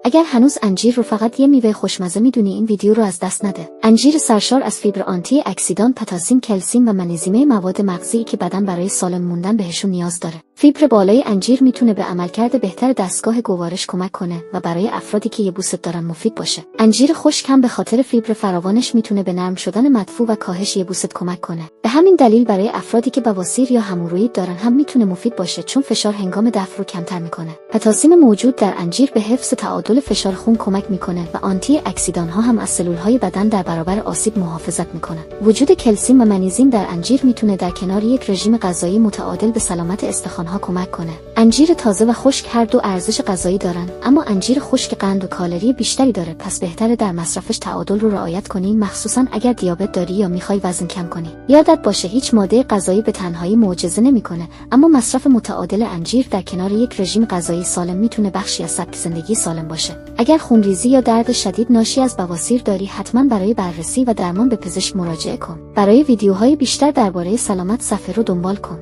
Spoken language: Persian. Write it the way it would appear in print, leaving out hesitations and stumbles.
اگر هنوز انجیر رو فقط یه میوه خوشمزه میدونی این ویدیو رو از دست نده. انجیر سرشار از فیبر، آنتی اکسیدان، پتاسیم، کلسیم و منیزیم، مواد مغزی که بدن برای سالم موندن بهشون نیاز داره. فیبر بالای انجیر میتونه به عملکرد بهتر دستگاه گوارش کمک کنه و برای افرادی که یبوست دارن مفید باشه. انجیر خشک هم به خاطر فیبر فراوانش میتونه به نرم شدن مدفوع و کاهش یبوست کمک کنه. به همین دلیل برای افرادی که بواسیر یا هموروئید دارن هم میتونه مفید باشه، چون فشار هنگام دفع رو کمتر میکنه. پتاسیم موجود در انجیر به حفظ تعادل فشار خون کمک میکنه و آنتی اکسیدان ها هم از سلولهای بدن در برابر آسیب محافظت میکنن. وجود کلسیم و منیزیم در انجیر میتونه در کنار یک رژیم غذایی متعادل به سلامت استخوان‌ها کمک کنه. انجیر تازه و خشک هر دو ارزش غذایی دارن، اما انجیر خشک قند و کالری بیشتری داره، پس بهتره در مصرفش تعادل رو رعایت کنی، مخصوصا اگر دیابت داری یا میخوای وزن کم کنی. یادت باشه هیچ ماده غذایی به تنهایی معجزه نمیکنه، اما مصرف متعادل انجیر در کنار یک رژیم غذایی سالم میتونه بخشی از سبک زندگی سالم باشه. اگر خونریزی یا درد شدید ناشی از بواسیر داری، حتما برای بررسی و درمان به پزشک مراجعه کن. برای ویدیوهای بیشتر درباره سلامت صفحه رو دنبال کن.